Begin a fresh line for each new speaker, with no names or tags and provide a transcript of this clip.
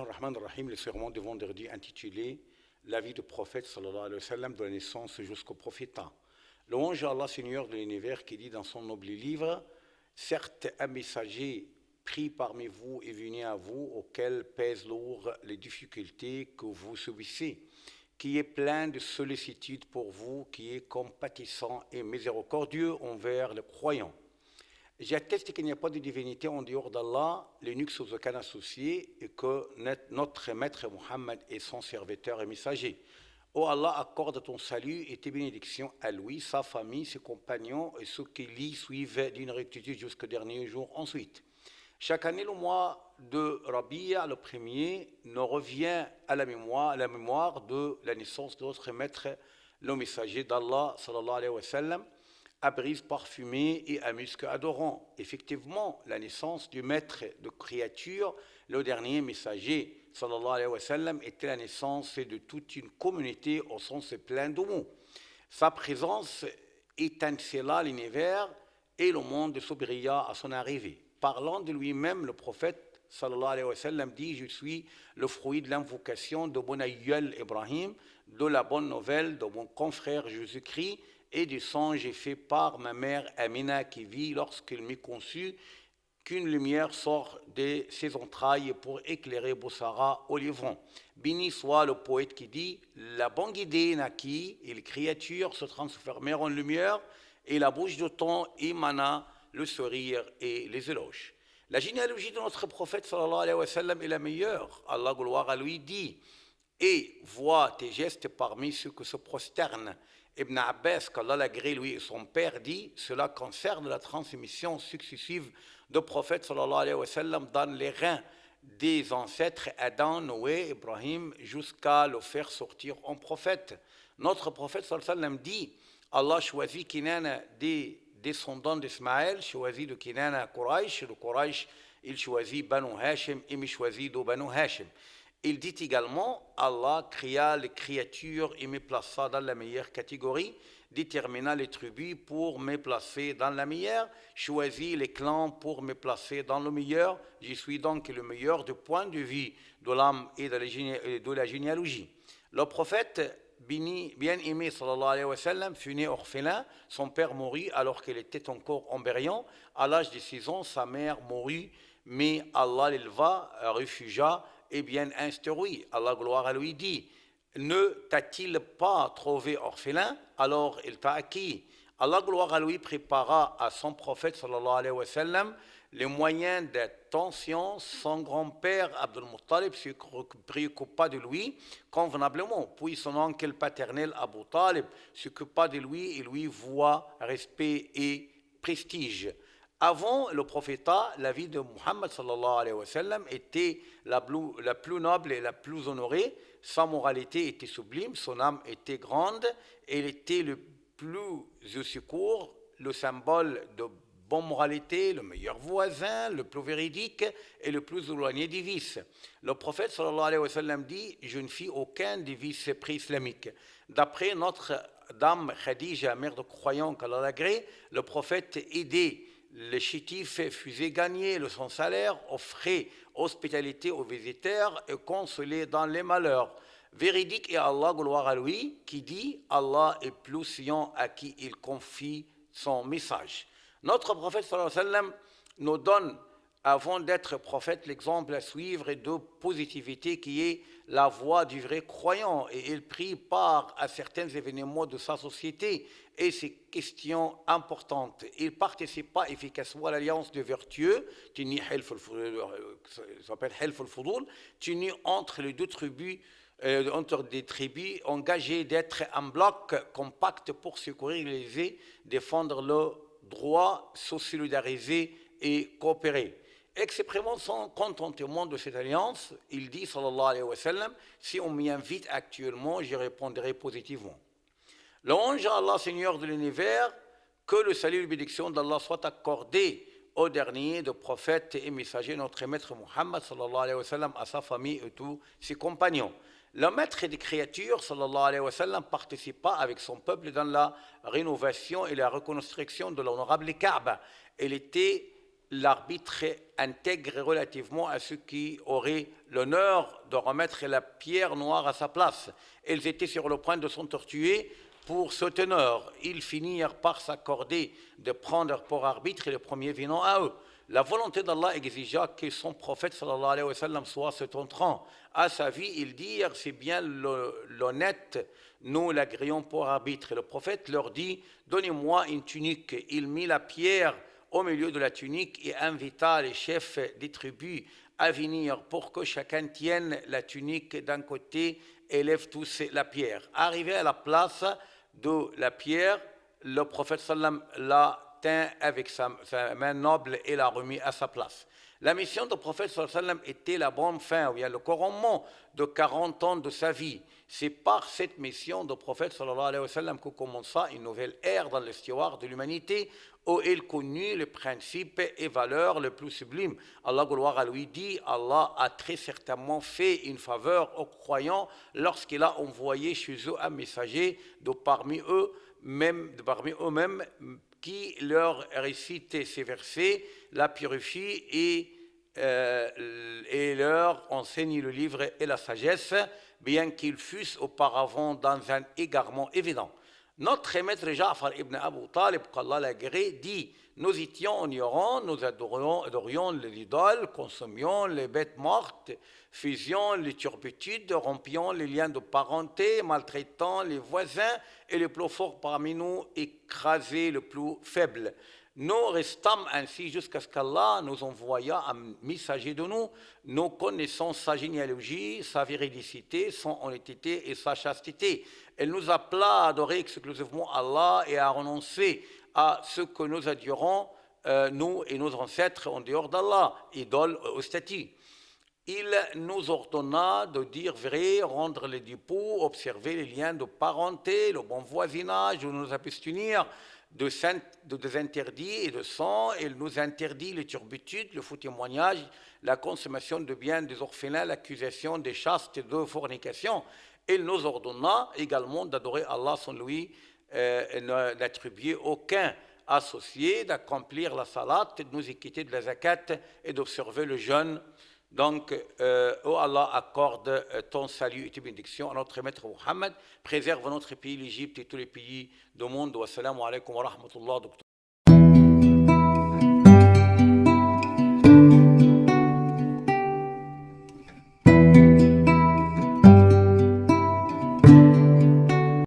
ar-Rahman ar-Rahim, le sermon de vendredi intitulé La vie du prophète sallallahu alayhi wa sallam, de la naissance jusqu'au prophétat. Louange à Allah, Seigneur de l'univers, qui dit dans son noble livre: certes, un messager pris parmi vous est venu à vous, auquel pèsent lourd les difficultés que vous subissez, qui est plein de sollicitude pour vous, qui est compatissant et miséricordieux envers les croyants. J'atteste qu'il n'y a pas de divinité en dehors d'Allah, l'unique sans aucun associé, et que notre maître Mohammed est son serviteur et messager. Ô Allah, accorde ton salut et tes bénédictions à lui, sa famille, ses compagnons et ceux qui l'y suivent d'une rectitude jusqu'au dernier jour ensuite. Chaque année, le mois de Rabi'a, le premier, nous revient à la mémoire de la naissance de notre maître, le messager d'Allah, sallallahu alayhi wa sallam, à brise parfumée et à musc adorant. Effectivement, la naissance du maître de créature, le dernier messager, sallallahu alayhi wa sallam, était la naissance de toute une communauté au sens plein de mots. Sa présence étincela l'univers et le monde s'obrilla à son arrivée. Parlant de lui-même, le prophète, sallallahu alayhi wa sallam, dit: je suis le fruit de l'invocation de mon aïeul Ibrahim, de la bonne nouvelle de mon confrère Jésus-Christ, et du sang j'ai fait par ma mère Amina, qui vit lorsqu'elle m'est conçue, qu'une lumière sort de ses entrailles pour éclairer Boussara au Livron. Béni soit le poète qui dit: la bonne idée naquit et les créatures se transformèrent en lumière, et la bouche de temps émana le sourire et les éloges. La généalogie de notre prophète sallallahu alayhi wa sallam est la meilleure. Allah, gloire à lui, dit: et vois tes gestes parmi ceux qui se prosternent. Ibn Abbas, qu'Allah l'agrée, lui et son père, dit: cela concerne la transmission successive de prophètes sallallahu alayhi wa sallam dans les reins des ancêtres Adam, Noé, Ibrahim, jusqu'à le faire sortir en prophète. Notre prophète sallallahu alayhi wa sallam dit: Allah choisit Kinana des descendants d'Ismaël, choisit de Kinana Quraysh, de Quraysh il choisit Banu Hashim, et me choisit de Banu Hashim. Il dit également: Allah créa les créatures et me plaça dans la meilleure catégorie, détermina les tribus pour me placer dans la meilleure, choisit les clans pour me placer dans le meilleur. Je suis donc le meilleur du point de vue de l'âme et de la généalogie. Le prophète bien-aimé sallallahu alayhi wa sallam fut né orphelin. Son père mourut alors qu'il était encore embryon. À l'âge de 6 ans, sa mère mourut, mais Allah l'éleva, réfugia et bien instruit. Allah, gloire à lui, dit: ne t'a-t-il pas trouvé orphelin, alors il t'a acquis. Allah, gloire à lui, prépara à son prophète sallallahu alayhi wa sallam les moyens d'attention. Son grand-père Abdul Muttalib se préoccupa de lui convenablement, puis son oncle paternel Abu Talib s'occupa de lui et lui voua respect et prestige. Avant le prophétat, la vie de Muhammad sallallahu alayhi wa sallam était la plus noble et la plus honorée. Sa moralité était sublime, son âme était grande, elle était le plus au secours, le symbole de bonne moralité, le meilleur voisin, le plus véridique et le plus éloigné des vices. Le prophète sallallahu alayhi wa sallam dit: je ne fis aucun des vices pré-islamiques. D'après notre dame Khadija, mère de croyants qu'Allah l'agrée, le prophète aidait les chétifs, faisait gagner son salaire, offrait hospitalité aux visiteurs et consolait dans les malheurs. Véridique est Allah, gloire à lui, qui dit: Allah est plus sciant à qui il confie son message. Notre prophète sallallahu alayhi wa sallam nous donne, avant d'être prophète, l'exemple à suivre de positivité qui est la voie du vrai croyant, et il prit part à certains événements de sa société et ces questions importantes. Il participa efficacement à l'alliance de vertueux, s'appelle Hilf al-Fudul, tenue entre les deux tribus, entre des tribus engagées d'être un bloc compact pour secourir les et défendre le droit, se solidariser et coopérer. Exprimant son contentement de cette alliance, il dit sallallahu alayhi wa sallam: si on m'y invite actuellement, j'y répondrai positivement. Louange à Allah, Seigneur de l'univers, que le salut et la bénédiction d'Allah soient accordés au dernier de prophètes et messagers, notre maître Muhammad sallallahu alayhi wa sallam, à sa famille et tous ses compagnons. Le maître des créatures sallallahu alayhi wa sallam participa avec son peuple dans la rénovation et la reconstruction de l'honorable Kaaba. Elle était l'arbitre intègre relativement à ceux qui auraient l'honneur de remettre la pierre noire à sa place. Ils étaient sur le point de s'entortuer pour cet honneur. Ils finirent par s'accorder de prendre pour arbitre le premier venant à eux. La volonté d'Allah exigea que son prophète sallallahu alayhi wa sallam soit se tentant à sa vie. Ils dirent, c'est bien l'honnête, nous l'agréons pour arbitre. Le prophète leur dit, donnez-moi une tunique. Il mit la pierre au milieu de la tunique et invita les chefs des tribus à venir pour que chacun tienne la tunique d'un côté et lève tous la pierre. Arrivé à la place de la pierre, le prophète sallam l'a tint avec sa main noble et l'a remis à sa place. La mission du prophète sallallahu alayhi wa sallam était la bonne fin, ou bien le couronnement de 40 ans de sa vie. C'est par cette mission du prophète sallallahu alayhi wa sallam que commença une nouvelle ère dans l'histoire de l'humanité, où il connut les principes et valeurs les plus sublimes. Allah gloire à lui dit, Allah a très certainement fait une faveur aux croyants lorsqu'il a envoyé chez eux un messager de parmi eux-mêmes qui leur récite ces versets, la purifie et leur enseigne le livre et la sagesse, bien qu'ils fussent auparavant dans un égarement évident. Notre maître Ja'far ibn Abu Talib, qu'Allah l'agrée, dit, nous étions ignorants, nous adorions l'idole, consommions les bêtes mortes, faisions les turpitudes, rompions les liens de parenté, maltraitant les voisins et les plus forts parmi nous écrasaient le plus faible. Nous restâmes ainsi jusqu'à ce qu'Allah nous envoya un messager de nous. Nous connaissons sa généalogie, sa véridicité, son honnêteté et sa chasteté. Elle nous appela à adorer exclusivement Allah et à renoncer à ce que nous adorons, nous et nos ancêtres, en dehors d'Allah, idoles ou statues. Il nous ordonna de dire vrai, rendre les dépôts, observer les liens de parenté, le bon voisinage, de nous abstenir des interdits et de sang. Il nous interdit les turpitudes, le faux témoignage, la consommation de biens des orphelins, l'accusation des chastes et de fornication. Il nous ordonna également d'adorer Allah sans lui, n'attribuer aucun associé, d'accomplir la salat, de nous équiter de la zakat et d'observer le jeûne. Donc, oh Allah, accorde ton salut et tes bénédictions à notre maître Mohammed, préserve notre pays, l'Égypte et tous les pays du monde. Wassalamu alaikum wa rahmatullah.